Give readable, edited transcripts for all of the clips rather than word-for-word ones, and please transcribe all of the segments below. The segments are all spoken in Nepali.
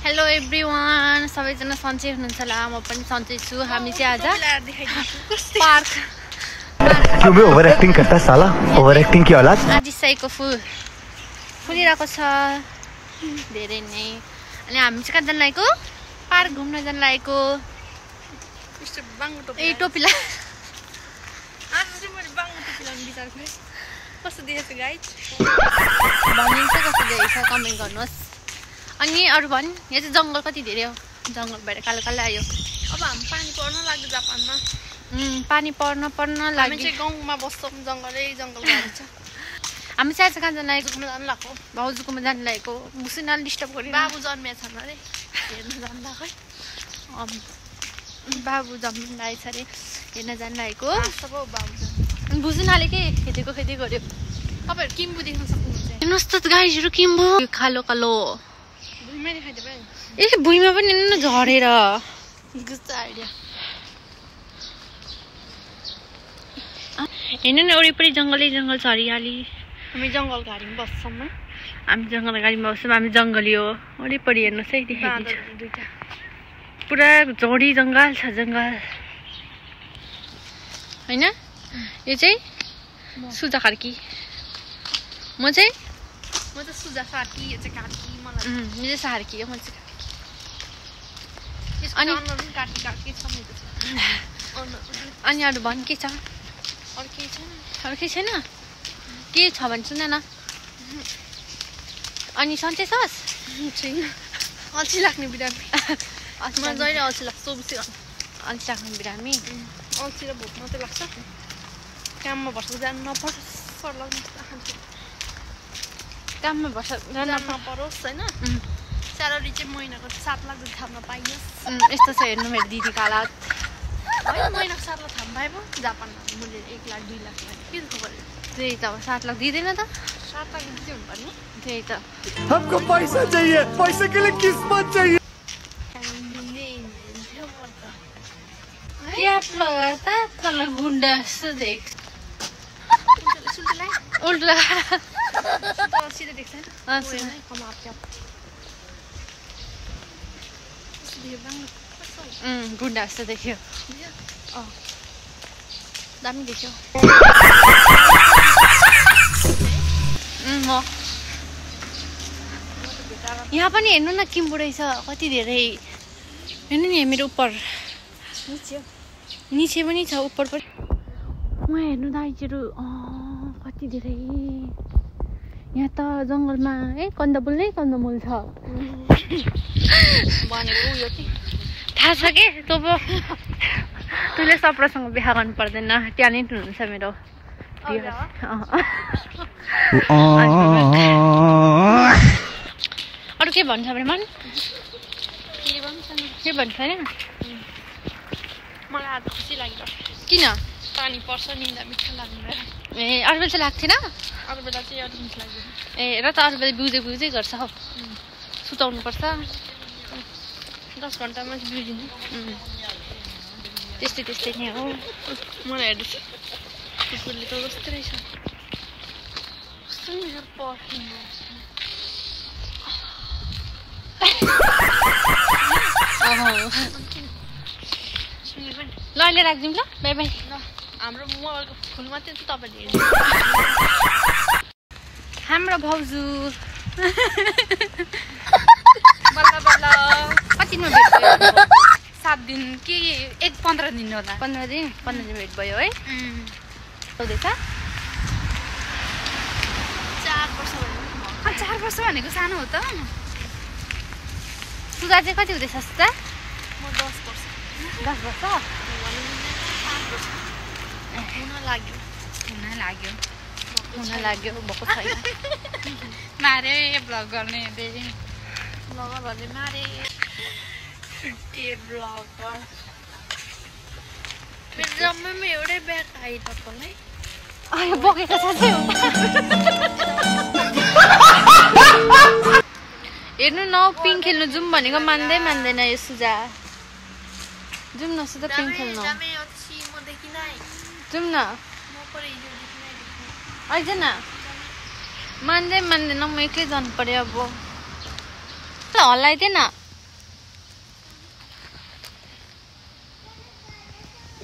हेलो एभ्रीवान, सबैजना सन्चै हुनुहुन्छ होला। म पनि सन्चै छु। हामी चाहिँ आज पार्क क्यों बे ओभर एक्टिंग करता है साला, ओभर एक्टिंग की औलाद। आजिसाईको फुल फुलिरहेको छ धेरै नै। अनि हामी चाहिँ कहाँ जान लागेको? पार्क घुम्न जान लागेको। ए टोपी ला कस्तो देखेछ गाइज? भनिन्छ कस्तो देखेछ कमेन्ट गर्नुहोस्। अनि अरू भन्, यहाँ चाहिँ जङ्गल कति धेरै हो। जङ्गल भएर कालो कालो आयो। अब हामी पानी पर्न लाग्यो जापानमा। पानी पर्न हामी लाग्यो। चाहिँ गाउँमा बस्छौँ, जङ्गलै जङ्गल गाडी छ। हामी चाहिँ आज कहाँ जान लागेको? घुम्न जानु लाग्यो। भाउजूकोमा जान लागेको। मुसिनाले डिस्टर्ब गरेर बाबु जन्मिया छन् अरे, हेर्न जानु लाग्यो। बाबु जन्मिन लागेछ अरे, हेर्न जान लागेको। सब बाबु बुझुनाले के खेतेको खेती गर्यो। तपाईँहरू किम्बु देख्न सक्नुहुन्छ। हेर्नुहोस् त गाईहरू किम्बु कालो कालो। भुइँमा देखाइदियो भाइ। ए भुइँमा पनि हेर्नु न झरेर। गुच्छ आइडिया। हेर्नु न वरिपरि जङ्गलै जङ्गल छ, हरियाली। हामी जङ्गल गाडीमा बस्छौँ। हामी जङ्गल गाडीमा बस्छौँ। हामी जङ्गली हो। वरिपरि हेर्नुहोस् है, देखाइदिन्छ। दुईटा पुरा झोडी जङ्गल छ, जङ्गल होइन। यो चाहिँ सुजा कार्की। म चाहिँ सुजा सार्की, यो चाहिँ कार्की। मलाई यो चाहिँ सार्की हो, म चाहिँ अनि कार्की कार्की छ। अनि अरू भन् के छ? अरू केही छैन। अरू केही छैन? के छ भने सुन न। अनि सन्चै छस्? छैन। अल्छी लाग्ने बिरामी। मलाई जहिले अल्छी लाग्छ। 24 घन्टा अल्छी लाग्ने बिरामी। अल्छी र भोक मात्रै लाग्छ। काममा भर्सक जानु नपरोस्। काममा भर्सक जानु नपरोस् होइन। स्यालेरी चाहिँ महिनाको 7 लाख जति थाप्न पाइयोस्। यस्तो छ हेर्नु मेरो दिदीको हालत। होइन, महिनाको 7 लाख थाप्नु पाए पो जापानमा मैले 1 लाख 2 लाख के दुःख पऱ्यो। त्यही त अब 7 लाख दिँदैन त। 7 लाख दिँदै हुनुपर्ने। त्यही त। हमको पैसा चाहिए, पैसे के लिए किस्मत चाहिए। गुन्डा जस्तो देख सुल्टीलाई उल्टा सिधै देख्छ गुन्डा जस्तो देख्यो। दामी देख्यो। यहाँ पनि हेर्नु न किम्बु रहेछ कति धेरै। हेर्नु नि मेरो उपर निचे पनि छ, उपर पनि। वहाँ हेर्नु दाइजहरू कति धेरै। यहाँ त जङ्गलमा कन्दमूल नै कन्दमूल छ भनेको उयो कि थाहा छ के तैँले सप्रासँग बिहा गर्नु पर्दैन। ट्यालेन्ट हुनुहुन्छ मेरो। अरू के भन्छ भने मन? के भन्छ छैन? मलाई आज खुसी लाग्यो। किन? पानी पर्छ, निन्दा मिठो लाग्दैन। ए अरू बेला चाहिँ लाग्थेन? अरू बेला चाहिँ अरू मिठो लाग्दैन। ए र त अरू बेला बिउजै गर्छ हौ। सुताउनु पर्छ 10 घन्टामा चाहिँ बिउजिन्छ। त्यस्तै नै हो। मलाई हेर्दैछ कुकुरले त कस्तो रहेछ। कस्तो मेरो पर्फिनु ल अहिले राखिदिउँ ल। By by. ल हाम्रो मोबाइलको फुल मात्रै चाहिँ तपाईँले हेर्नु। हाम्रो भाउजू बल्ल बल्ल कतिमा भेट भयो? 7 दिन कि 15 दिन होला। 15 दिन भेट भयो है। आउँदैछ 4 वर्ष भयो। 4 वर्ष भनेको सानो हो त। सुगा चाहिँ कति हुँदैछ सुगा? म 10 वर्ष। 10 वर्ष हुन लाग्यो भएको छैन। मारे ब्लग गर्ने ब्लगरहरूले मारे। ब्लगर मेरो जम्मैमा एउटै ब्याग आइरहेकोलाई बोकेको छ। हेर्नु न पिङ खेल्नु जाउँ भनेको मान्दैन यो सुजा। जाउँ न सुधा पिङ खेल्नु। जाउँ न आइज न। मान्दैन म एक्लै जानु पर्यो अब। हल्लाइदिएन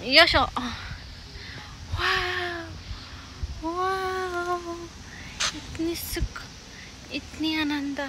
यशो वाव वाव इतनी सुख इतनी आनंद